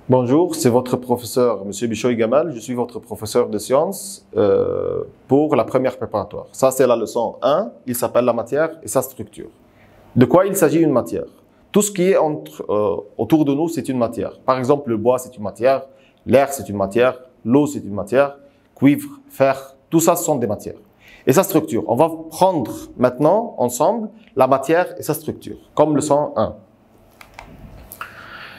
Bonjour, c'est votre professeur, M. Bishoy Gamal. Je suis votre professeur de sciences pour la première préparatoire. Ça, c'est la leçon 1. Il s'appelle la matière et sa structure. De quoi il s'agit une matière? Tout ce qui est autour de nous, c'est une matière. Par exemple, le bois, c'est une matière. L'air, c'est une matière. L'eau, c'est une matière. Cuivre, fer, tout ça, ce sont des matières. Et sa structure. On va prendre maintenant, ensemble, la matière et sa structure, comme leçon 1.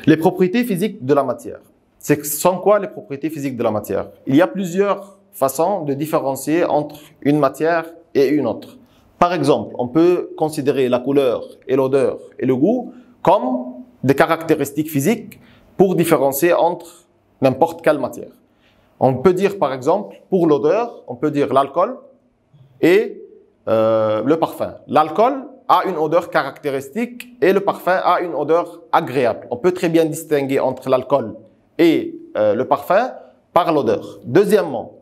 Les propriétés physiques de la matière. Ce sont quoi les propriétés physiques de la matière? Il y a plusieurs façons de différencier entre une matière et une autre. Par exemple, on peut considérer la couleur et l'odeur et le goût comme des caractéristiques physiques pour différencier entre n'importe quelle matière. On peut dire par exemple, pour l'odeur, on peut dire l'alcool et le parfum. L'alcool a une odeur caractéristique et le parfum a une odeur agréable. On peut très bien distinguer entre l'alcool et le parfum par l'odeur. Deuxièmement,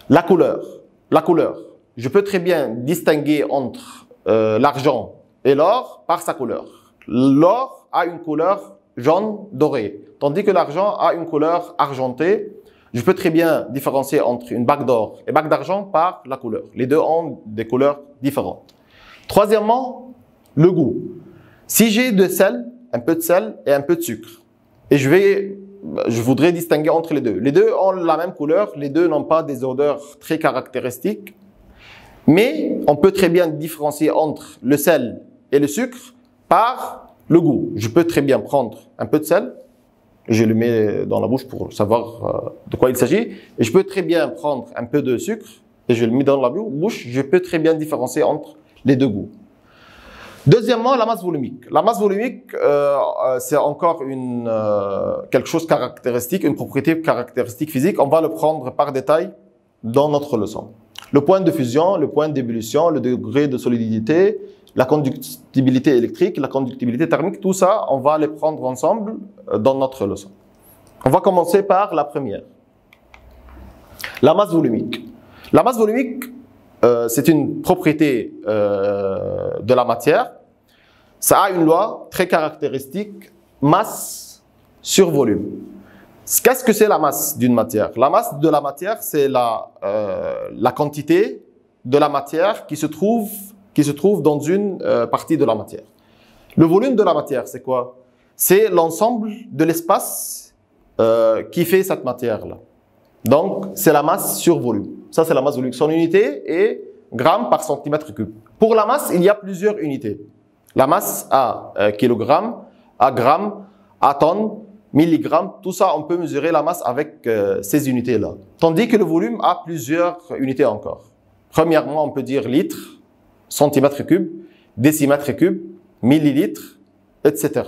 la couleur. La couleur. Je peux très bien distinguer entre l'argent et l'or par sa couleur. L'or a une couleur jaune dorée, tandis que l'argent a une couleur argentée. Je peux très bien différencier entre une bague d'or et bague d'argent par la couleur. Les deux ont des couleurs différentes. Troisièmement, le goût. Si j'ai de sel, un peu de sel et un peu de sucre, et je voudrais distinguer entre les deux. Les deux ont la même couleur, les deux n'ont pas des odeurs très caractéristiques, mais on peut très bien différencier entre le sel et le sucre par le goût. Je peux très bien prendre un peu de sel, je le mets dans la bouche pour savoir de quoi il s'agit, et je peux très bien prendre un peu de sucre, et je le mets dans la bouche, je peux très bien différencier entre les deux goûts. Deuxièmement, la masse volumique. La masse volumique, c'est encore quelque chose de caractéristique, une propriété caractéristique physique. On va le prendre par détail dans notre leçon. Le point de fusion, le point d'ébullition, le degré de solidité, la conductibilité électrique, la conductibilité thermique, tout ça, on va les prendre ensemble dans notre leçon. On va commencer par la première. La masse volumique. La masse volumique, c'est une propriété de la matière. Ça a une loi très caractéristique, masse sur volume. Qu'est-ce que c'est la masse d'une matière? La masse de la matière, c'est la quantité de la matière qui se trouve dans une partie de la matière. Le volume de la matière, c'est quoi? C'est l'ensemble de l'espace qui fait cette matière-là. Donc, c'est la masse sur volume. Ça, c'est la masse volumique. Son unité est grammes par centimètre cube. Pour la masse, il y a plusieurs unités. La masse à kilogrammes, à grammes, à tonnes, milligrammes. Tout ça, on peut mesurer la masse avec ces unités-là. Tandis que le volume a plusieurs unités encore. Premièrement, on peut dire litre, centimètre cube, décimètre cube, millilitre, etc.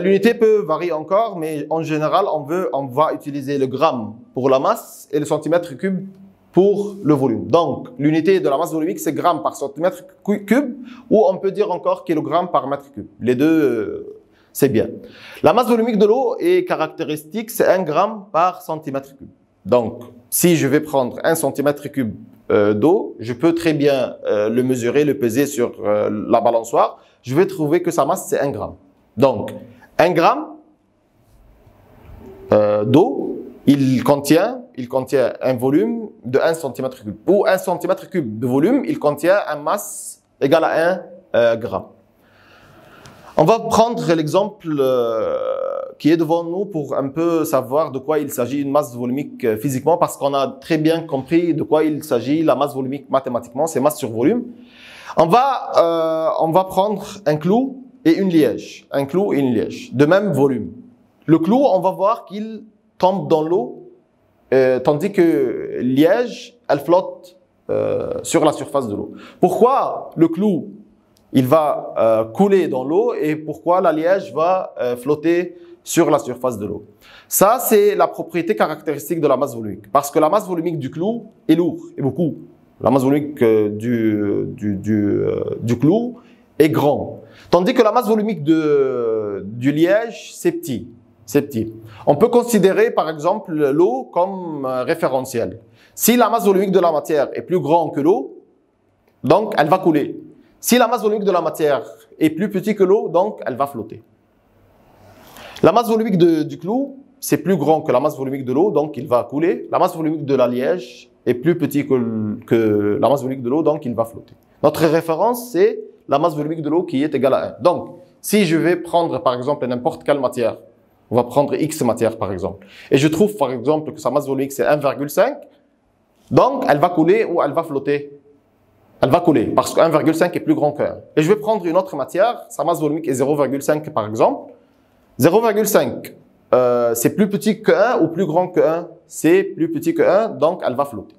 L'unité peut varier encore, mais en général, on va utiliser le gramme pour la masse et le centimètre cube pour le volume. Donc, l'unité de la masse volumique, c'est gramme par centimètre cube, ou on peut dire encore kilogramme par mètre cube. Les deux, c'est bien. La masse volumique de l'eau est caractéristique, c'est 1 gramme par centimètre cube. Donc, si je vais prendre 1 centimètre cube d'eau, je peux très bien le mesurer, le peser sur la balançoire. Je vais trouver que sa masse, c'est 1 gramme. Donc, 1 gramme d'eau, il contient un volume de 1 cm3. Pour 1 cm3 de volume, il contient une masse égale à 1 gramme. On va prendre l'exemple qui est devant nous pour un peu savoir de quoi il s'agit une masse volumique physiquement, parce qu'on a très bien compris de quoi il s'agit la masse volumique mathématiquement, c'est masse sur volume. On va prendre un clou et une liège, un clou et une liège, de même volume. Le clou, on va voir qu'il tombe dans l'eau, tandis que liège, elle flotte sur la surface de l'eau. Pourquoi le clou, il va couler dans l'eau et pourquoi la liège va flotter sur la surface de l'eau? Ça, c'est la propriété caractéristique de la masse volumique. Parce que la masse volumique du clou est lourde, et beaucoup. La masse volumique du clou est grande. Tandis que la masse volumique du liège, c'est petit. C'est petit. On peut considérer, par exemple, l'eau comme référentiel. Si la masse volumique de la matière est plus grande que l'eau, donc elle va couler. Si la masse volumique de la matière est plus petite que l'eau, donc elle va flotter. La masse volumique du clou, c'est plus grand que la masse volumique de l'eau, donc il va couler. La masse volumique de la liège est plus petit que la masse volumique de l'eau, donc il va flotter. Notre référence, c'est la masse volumique de l'eau qui est égale à 1. Donc, si je vais prendre, par exemple, n'importe quelle matière, on va prendre X matière, par exemple, et je trouve, par exemple, que sa masse volumique, c'est 1,5, donc, elle va couler ou elle va flotter. Elle va couler, parce que 1,5 est plus grand que 1. Et je vais prendre une autre matière, sa masse volumique est 0,5, par exemple. 0,5, c'est plus petit que 1 ou plus grand que 1? C'est plus petit que 1, donc elle va flotter.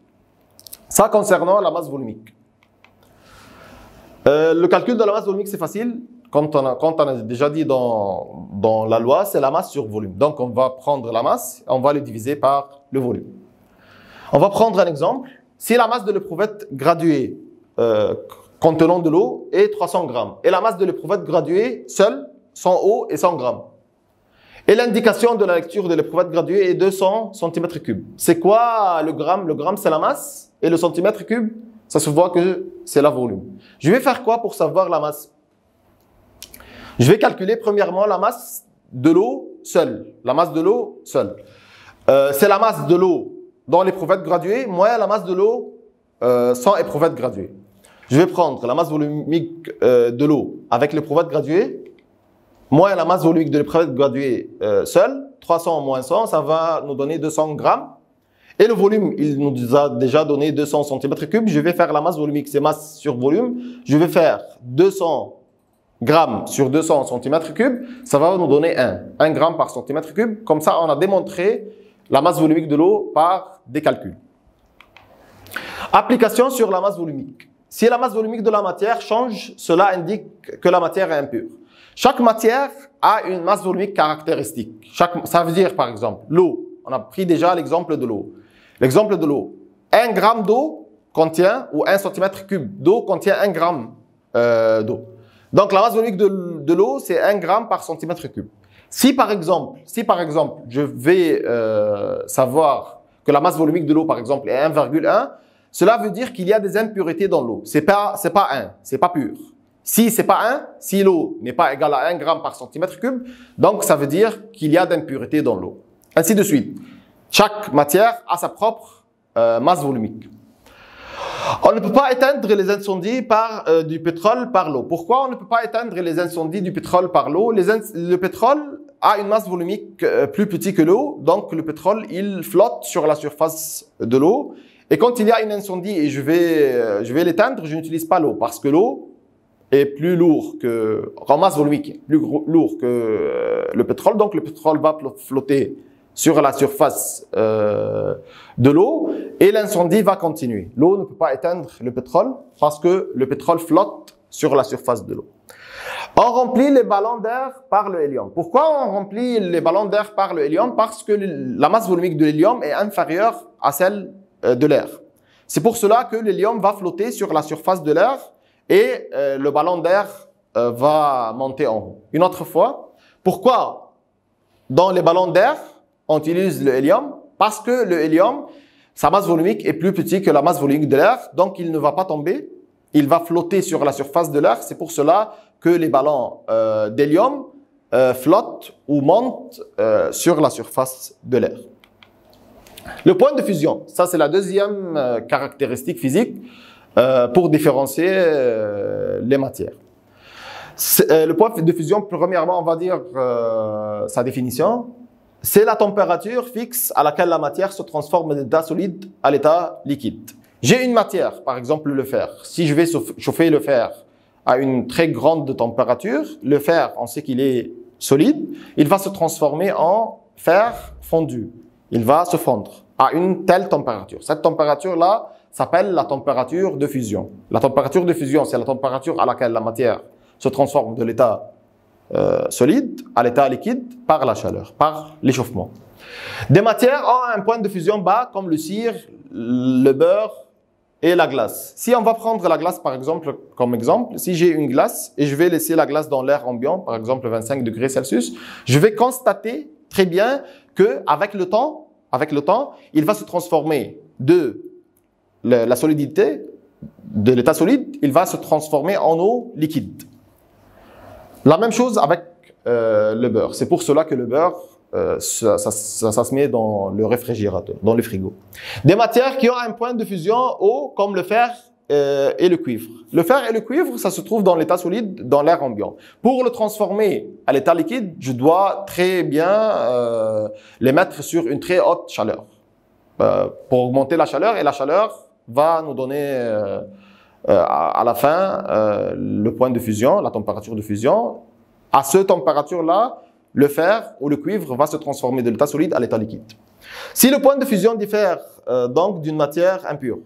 Ça concernant la masse volumique. Le calcul de la masse volumique, c'est facile. Quand on a déjà dit dans la loi, c'est la masse sur volume. Donc, on va prendre la masse, on va le diviser par le volume. On va prendre un exemple. Si la masse de l'éprouvette graduée contenant de l'eau est 300 grammes et la masse de l'éprouvette graduée seule, sans eau, est 100 grammes. Et l'indication de la lecture de l'éprouvette graduée est 200 cm3. C'est quoi le gramme? Le gramme, c'est la masse. Et le centimètre cube, ça se voit que c'est la volume. Je vais faire quoi pour savoir la masse? Je vais calculer premièrement la masse de l'eau seule. La masse de l'eau seule. C'est la masse de l'eau dans l'éprouvette graduée moins la masse de l'eau sans éprouvette graduée. Je vais prendre la masse volumique de l'eau avec l'éprouvette graduée moins la masse volumique de l'éprouvette graduée seule. 300 moins 100, ça va nous donner 200 grammes. Et le volume, il nous a déjà donné 200 cm3. Je vais faire la masse volumique, c'est masse sur volume. Je vais faire 200 grammes sur 200 cm3. Ça va nous donner 1 gramme par centimètre cube. Comme ça, on a démontré la masse volumique de l'eau par des calculs. Application sur la masse volumique. Si la masse volumique de la matière change, cela indique que la matière est impure. Chaque matière a une masse volumique caractéristique. Ça veut dire, par exemple, l'eau. On a pris déjà l'exemple de l'eau. L'exemple de l'eau. 1 gramme d'eau contient, ou 1 cm3 d'eau contient 1 gramme d'eau. Donc, la masse volumique de l'eau, c'est 1 gramme par centimètre cube. Si par exemple, je vais savoir que la masse volumique de l'eau, par exemple, est 1,1, cela veut dire qu'il y a des impuretés dans l'eau. C'est pas 1, c'est pas pur. Si c'est pas 1, si l'eau n'est pas égale à 1 gramme par centimètre cube, donc ça veut dire qu'il y a d'impuretés dans l'eau. Ainsi de suite. Chaque matière a sa propre masse volumique. On ne peut pas éteindre les incendies du pétrole par l'eau. Pourquoi on ne peut pas éteindre les incendies du pétrole par l'eau? Le pétrole a une masse volumique plus petite que l'eau, donc le pétrole, il flotte sur la surface de l'eau. Et quand il y a un incendie et je vais l'éteindre, je n'utilise pas l'eau parce que l'eau est plus lourd en masse volumique, plus lourd que le pétrole. Donc le pétrole va flotter sur la surface de l'eau et l'incendie va continuer. L'eau ne peut pas éteindre le pétrole parce que le pétrole flotte sur la surface de l'eau. On remplit les ballons d'air par le hélium. Pourquoi on remplit les ballons d'air par le hélium? Parce que la masse volumique de l'hélium est inférieure à celle de l'air. C'est pour cela que l'hélium va flotter sur la surface de l'air et le ballon d'air va monter en haut. Une autre fois, pourquoi dans les ballons d'air on utilise le hélium? Parce que le hélium, sa masse volumique est plus petite que la masse volumique de l'air, donc il ne va pas tomber, il va flotter sur la surface de l'air. C'est pour cela que les ballons d'hélium flottent ou montent sur la surface de l'air. Le point de fusion, ça c'est la deuxième caractéristique physique pour différencier les matières. Le point de fusion, premièrement, on va dire sa définition. C'est la température fixe à laquelle la matière se transforme d'état solide à l'état liquide. J'ai une matière, par exemple le fer. Si je vais chauffer le fer à une très grande température, le fer, on sait qu'il est solide, il va se transformer en fer fondu. Il va se fondre à une telle température. Cette température-là s'appelle la température de fusion. La température de fusion, c'est la température à laquelle la matière se transforme de l'état solide à l'état liquide par la chaleur, par l'échauffement. Des matières ont un point de fusion bas comme le cire, le beurre et la glace. Si on va prendre la glace par exemple, comme exemple, si j'ai une glace et je vais laisser la glace dans l'air ambiant, par exemple 25 degrés Celsius, je vais constater très bien que avec le temps, il va se transformer de la solidité, de l'état solide, il va se transformer en eau liquide. La même chose avec le beurre. C'est pour cela que le beurre, ça se met dans le réfrigérateur, dans le frigo. Des matières qui ont un point de fusion haut, comme le fer et le cuivre. Le fer et le cuivre, ça se trouve dans l'état solide, dans l'air ambiant. Pour le transformer à l'état liquide, je dois très bien les mettre sur une très haute chaleur. Pour augmenter la chaleur, et la chaleur va nous donner à la fin le point de fusion, la température de fusion. À cette température-là, le fer ou le cuivre va se transformer de l'état solide à l'état liquide. Si le point de fusion diffère donc d'une matière impure,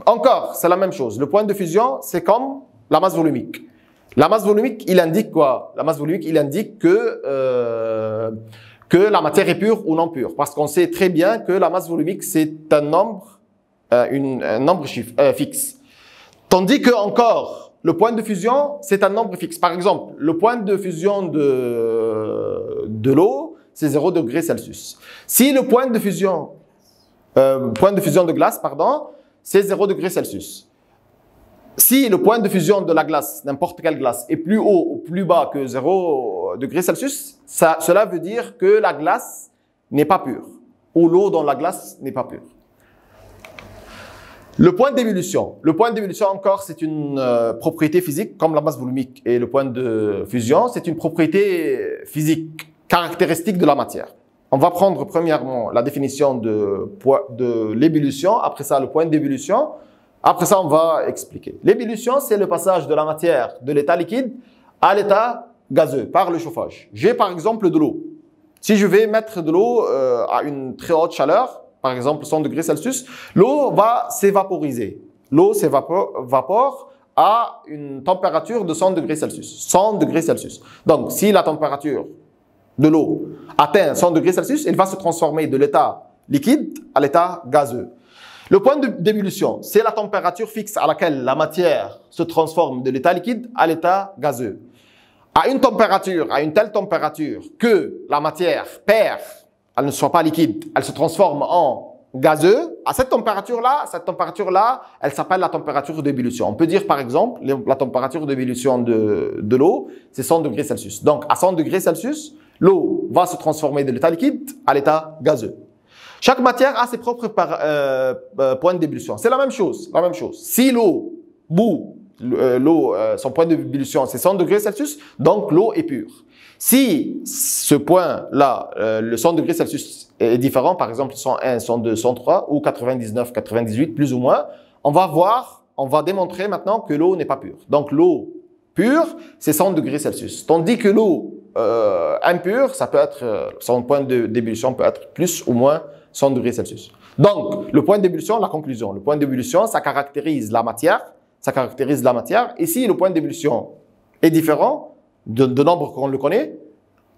encore, c'est la même chose. Le point de fusion, c'est comme la masse volumique. La masse volumique, il indique quoi? La masse volumique, il indique que la matière est pure ou non pure. Parce qu'on sait très bien que la masse volumique, c'est un nombre, un nombre fixe. Tandis que encore, le point de fusion, c'est un nombre fixe. Par exemple, le point de fusion de l'eau, c'est 0 degré Celsius. Si le point de fusion de glace, pardon, c'est 0 degré Celsius. Si le point de fusion de la glace, n'importe quelle glace, est plus haut ou plus bas que 0 degré Celsius, cela veut dire que la glace n'est pas pure, ou l'eau dans la glace n'est pas pure. Le point d'ébullition. Le point d'ébullition encore, c'est une propriété physique, comme la masse volumique et le point de fusion, c'est une propriété physique, caractéristique de la matière. On va prendre premièrement la définition de l'ébullition, après ça le point d'ébullition, après ça on va expliquer. L'ébullition, c'est le passage de la matière de l'état liquide à l'état gazeux par le chauffage. J'ai par exemple de l'eau. Si je vais mettre de l'eau à une très haute chaleur, par exemple 100 degrés Celsius, l'eau va s'évaporiser. L'eau s'évapore à une température de 100 degrés Celsius. 100 degrés Celsius. Donc, si la température de l'eau atteint 100 degrés Celsius, elle va se transformer de l'état liquide à l'état gazeux. Le point d'ébullition, c'est la température fixe à laquelle la matière se transforme de l'état liquide à l'état gazeux. À une telle température que la matière perd, elle ne soit pas liquide, elle se transforme en gazeux, à cette température-là, elle s'appelle la température d'ébullition. On peut dire par exemple, la température d'ébullition de l'eau, c'est 100 degrés Celsius. Donc à 100 degrés Celsius, l'eau va se transformer de l'état liquide à l'état gazeux. Chaque matière a ses propres points d'ébullition. C'est la même chose, Si l'eau bout, son point d'ébullition, c'est 100 degrés Celsius, donc l'eau est pure. Si ce point-là, le 100 degrés Celsius est différent, par exemple 101, 102, 103 ou 99, 98, plus ou moins, on va démontrer maintenant que l'eau n'est pas pure. Donc l'eau pure, c'est 100 degrés Celsius. Tandis que l'eau impure, ça peut être, son point d'ébullition peut être plus ou moins 100 degrés Celsius. Donc, le point d'ébullition, la conclusion. Le point d'ébullition, ça caractérise la matière. Et si le point d'ébullition est différent, de nombre qu'on le connaît,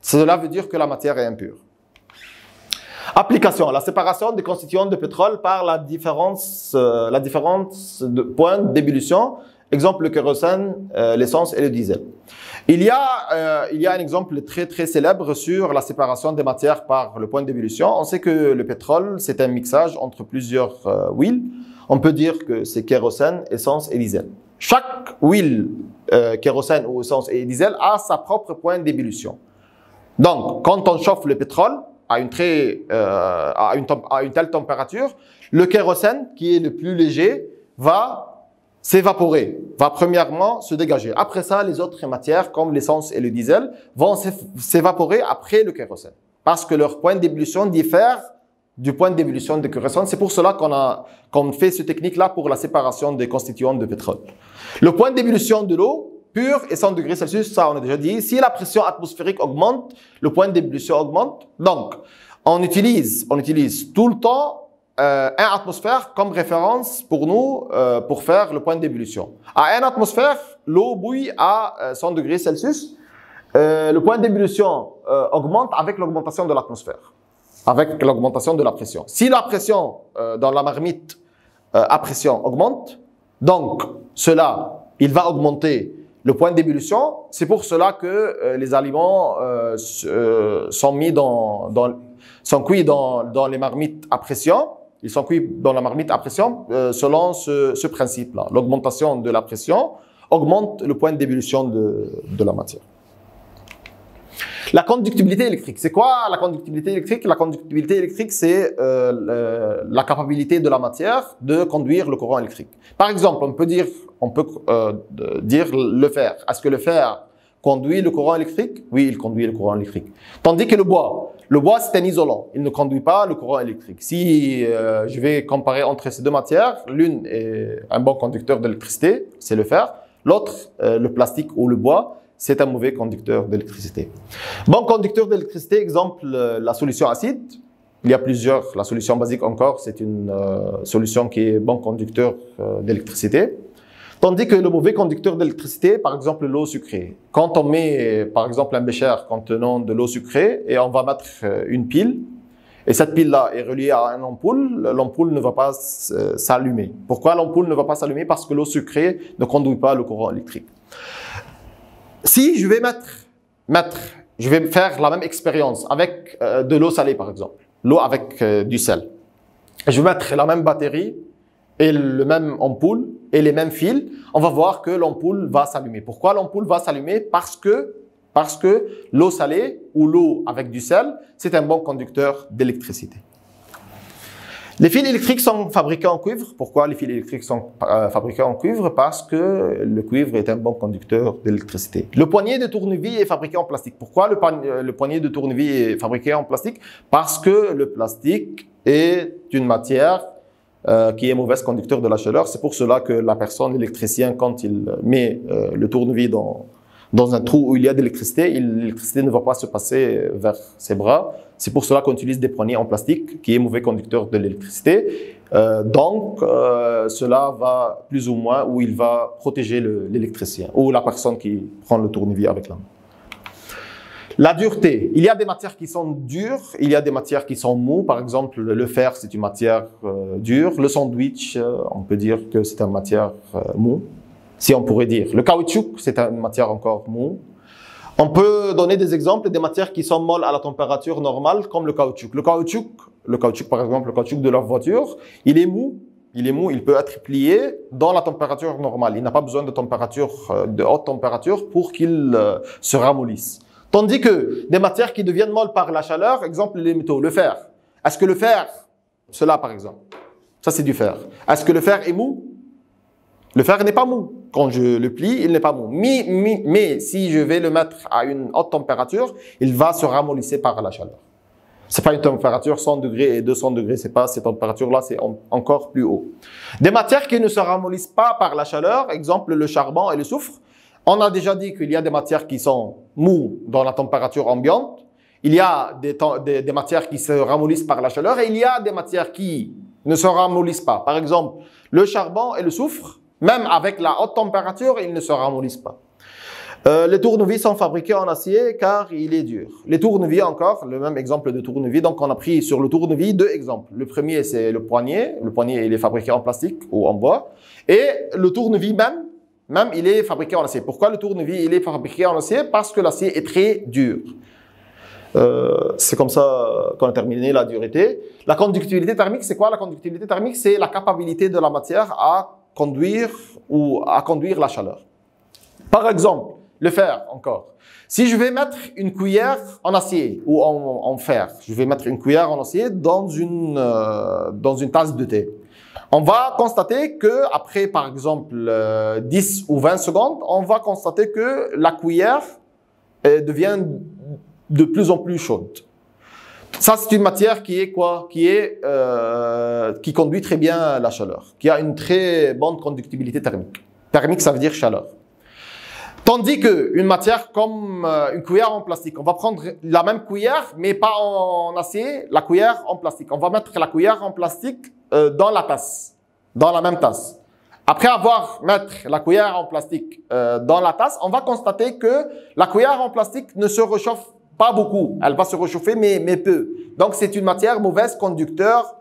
cela veut dire que la matière est impure. Application. La séparation des constituants de pétrole par la différence de points d'ébullition. Exemple, le kérosène, l'essence et le diesel. Il y a un exemple très très célèbre sur la séparation des matières par le point d'ébullition. On sait que le pétrole, c'est un mixage entre plusieurs huiles. On peut dire que c'est kérosène, essence et diesel. Chaque huile, kérosène ou essence et diesel a sa propre point d'ébullition. Donc, quand on chauffe le pétrole à une telle température, le kérosène, qui est le plus léger, va s'évaporer, va premièrement se dégager. Après ça, les autres matières, comme l'essence et le diesel, vont s'évaporer après le kérosène. Parce que leur point d'ébullition diffère du point d'ébullition de kérosène. C'est pour cela qu'on fait cette technique-là pour la séparation des constituants de pétrole. Le point d'ébullition de l'eau pure est 100 degrés Celsius, ça on a déjà dit. Si la pression atmosphérique augmente, le point d'ébullition augmente. Donc, on utilise tout le temps 1 atmosphère comme référence pour nous, pour faire le point d'ébullition. À 1 atmosphère, l'eau bouille à 100 degrés Celsius. Le point d'ébullition augmente avec l'augmentation de l'atmosphère, avec l'augmentation de la pression. Si la pression dans la marmite à pression augmente, donc il va augmenter le point d'ébullition. C'est pour cela que les aliments sont cuits dans les marmites à pression. Ils sont cuits dans la marmite à pression selon ce principe-là. L'augmentation de la pression augmente le point d'ébullition de la matière. La conductibilité électrique. C'est quoi la conductibilité électrique? La conductibilité électrique, c'est la capacité de la matière de conduire le courant électrique. Par exemple, on peut dire le fer. Est-ce que le fer conduit le courant électrique? Oui, il conduit le courant électrique. Tandis que le bois c'est un isolant. Il ne conduit pas le courant électrique. Si je vais comparer entre ces deux matières, l'une est un bon conducteur d'électricité, c'est le fer. L'autre, le plastique ou le bois, c'est un mauvais conducteur d'électricité. Bon conducteur d'électricité, exemple, la solution acide. Il y a plusieurs. La solution basique encore, c'est une solution qui est bon conducteur d'électricité. Tandis que le mauvais conducteur d'électricité, par exemple l'eau sucrée. Quand on met, par exemple, un bécher contenant de l'eau sucrée et on va mettre une pile, et cette pile-là est reliée à une ampoule, l'ampoule ne va pas s'allumer. Pourquoi l'ampoule ne va pas s'allumer? Parce que l'eau sucrée ne conduit pas le courant électrique. Si je vais je vais faire la même expérience avec de l'eau salée, par exemple, l'eau avec du sel. Je vais mettre la même batterie et le même ampoule et les mêmes fils, on va voir que l'ampoule va s'allumer. Pourquoi l'ampoule va s'allumer? Parce que l'eau salée ou l'eau avec du sel, c'est un bon conducteur d'électricité. Les fils électriques sont fabriqués en cuivre. Pourquoi les fils électriques sont fabriqués en cuivre? Parce que le cuivre est un bon conducteur d'électricité. Le poignet de tournevis est fabriqué en plastique. Pourquoi le poignet de tournevis est fabriqué en plastique? Parce que le plastique est une matière qui est mauvais conducteur de la chaleur. C'est pour cela que la personne, l'électricien, quand il met le tournevis dans un trou où il y a de l'électricité, l'électricité ne va pas se passer vers ses bras. C'est pour cela qu'on utilise des poignées en plastique qui est mauvais conducteur de l'électricité. Donc, cela va plus ou moins, où il va protéger l'électricien ou la personne qui prend le tournevis avec la main. La dureté. Il y a des matières qui sont dures, il y a des matières qui sont mous. Par exemple, le fer, c'est une matière dure. Le sandwich, on peut dire que c'est une matière mou, si on pourrait dire. Le caoutchouc, c'est une matière encore mou. On peut donner des exemples des matières qui sont molles à la température normale, comme le caoutchouc. Le caoutchouc, par exemple, le caoutchouc de leur voiture, il est mou, il peut être plié dans la température normale. Il n'a pas besoin de haute température pour qu'il se ramollisse. Tandis que des matières qui deviennent molles par la chaleur, exemple les métaux, le fer. Est-ce que le fer, cela par exemple, ça c'est du fer. Est-ce que le fer est mou? Le fer n'est pas mou. Quand je le plie, il n'est pas mou. Mais si je vais le mettre à une haute température, il va se ramollisser par la chaleur. C'est pas une température 100 degrés et 200 degrés, c'est pas ces températures-là, c'est encore plus haut. Des matières qui ne se ramollissent pas par la chaleur, exemple le charbon et le soufre. On a déjà dit qu'il y a des matières qui sont mous dans la température ambiante. Il y a des matières qui se ramollissent par la chaleur et il y a des matières qui ne se ramollissent pas. Par exemple, le charbon et le soufre, même avec la haute température, ils ne se ramollissent pas. Les tournevis sont fabriqués en acier car il est dur. Les tournevis encore, le même exemple de tournevis. Donc on a pris sur le tournevis deux exemples. Le premier c'est le poignet. Le poignet il est fabriqué en plastique ou en bois. Et le tournevis même il est fabriqué en acier. Pourquoi le tournevis il est fabriqué en acier? Parce que l'acier est très dur. C'est comme ça qu'on a terminé la dureté. La conductibilité thermique, c'est quoi la conductibilité thermique? C'est la capacité de la matière à conduire la chaleur. Par exemple, le fer encore. Si je vais mettre une cuillère en acier ou en fer, je vais mettre une cuillère en acier dans une tasse de thé. On va constater que après, par exemple, 10 ou 20 secondes, on va constater que la cuillère devient de plus en plus chaude. Ça, c'est une matière qui est quoi? Qui conduit très bien la chaleur, qui a une très bonne conductibilité thermique. Thermique, ça veut dire chaleur. Tandis qu'une matière comme une cuillère en plastique, on va prendre la même cuillère, mais pas en acier, la cuillère en plastique. On va mettre la cuillère en plastique dans la tasse, dans la même tasse. Après mettre la cuillère en plastique dans la tasse, on va constater que la cuillère en plastique ne se réchauffe pas beaucoup. Elle va se réchauffer, mais peu. Donc, c'est une matière mauvaise conducteur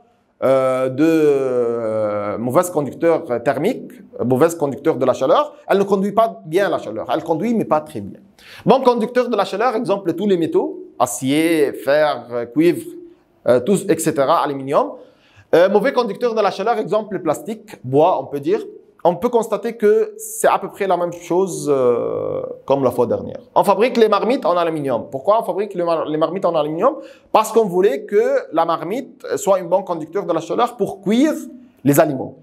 thermique, mauvaise conducteur de la chaleur. Elle ne conduit pas bien la chaleur. Elle conduit, mais pas très bien. Bon conducteur de la chaleur, exemple, tous les métaux, acier, fer, cuivre, etc., aluminium. Mauvais conducteur de la chaleur, exemple, le plastique, bois, on peut dire. on peut constater que c'est à peu près la même chose comme la fois dernière. On fabrique les marmites en aluminium. Pourquoi on fabrique les marmites en aluminium? Parce qu'on voulait que la marmite soit un bon conducteur de la chaleur pour cuire les aliments.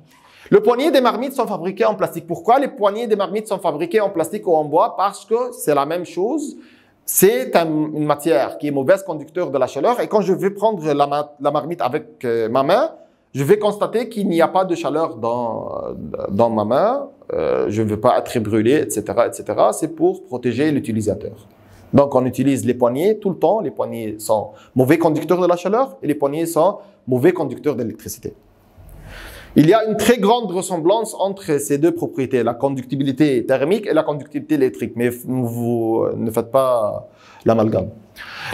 Le poignet des marmites sont fabriqués en plastique. Pourquoi les poignées des marmites sont fabriqués en plastique ou en bois? Parce que c'est la même chose. C'est une matière qui est mauvaise conducteur de la chaleur. Et quand je vais prendre la marmite avec ma main, je vais constater qu'il n'y a pas de chaleur dans ma main. Je ne veux pas être brûlé, etc., etc. C'est pour protéger l'utilisateur. Donc, on utilise les poignets tout le temps. Les poignets sont mauvais conducteurs de la chaleur et les poignets sont mauvais conducteurs d'électricité. Il y a une très grande ressemblance entre ces deux propriétés, la conductibilité thermique et la conductibilité électrique, mais vous ne faites pas l'amalgame.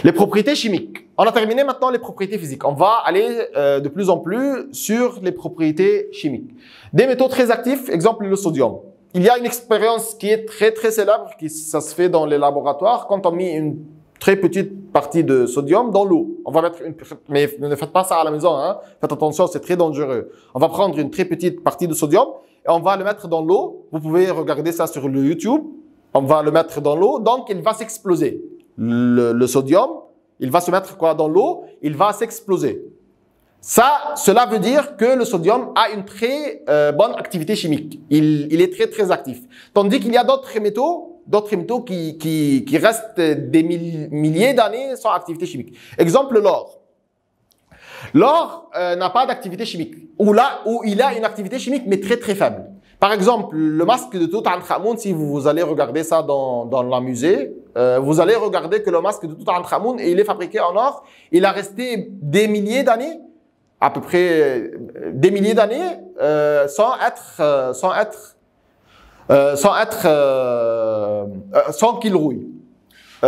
Les propriétés chimiques. On a terminé maintenant les propriétés physiques. On va aller de plus en plus sur les propriétés chimiques. Des métaux très actifs, exemple le sodium. Il y a une expérience qui est très célèbre, ça se fait dans les laboratoires, quand on met une très petite partie de sodium dans l'eau. On va mettre mais ne faites pas ça à la maison, hein. Faites attention, c'est très dangereux. On va prendre une très petite partie de sodium et on va le mettre dans l'eau. Vous pouvez regarder ça sur le YouTube. On va le mettre dans l'eau, donc il va s'exploser. Le sodium, il va se mettre quoi dans l'eau? Il va s'exploser. Cela veut dire que le sodium a une très bonne activité chimique. Il est très actif. Tandis qu'il y a d'autres métaux qui restent des milliers d'années sans activité chimique. Exemple, l'or. L'or n'a pas d'activité chimique. Ou il a une activité chimique, mais très faible. Par exemple, le masque de Toutankhamon, si vous allez regarder ça dans la musée, vous allez regarder que le masque de Toutankhamon, il est fabriqué en or. Il a resté des milliers d'années, à peu près des milliers d'années, sans qu'il rouille.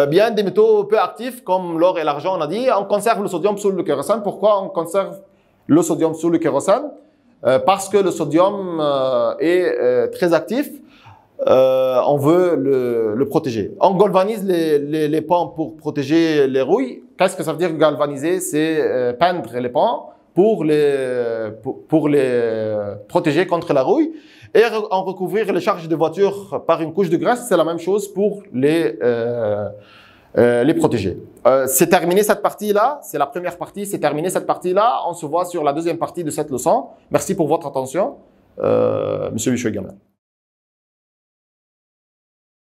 Bien des métaux peu actifs comme l'or et l'argent, on a dit, on conserve le sodium sous le kérosène. Pourquoi on conserve le sodium sous le kérosène? Parce que le sodium est très actif. On veut le protéger. On galvanise les pans pour protéger les rouilles. Qu'est-ce que ça veut dire galvaniser? C'est peindre les pans pour les protéger contre la rouille. Et en recouvrir les charges de voiture par une couche de graisse, c'est la même chose pour les protéger. C'est terminé cette partie-là, c'est la première partie, c'est terminé cette partie-là. On se voit sur la deuxième partie de cette leçon. Merci pour votre attention. Monsieur Bichoué Gamin.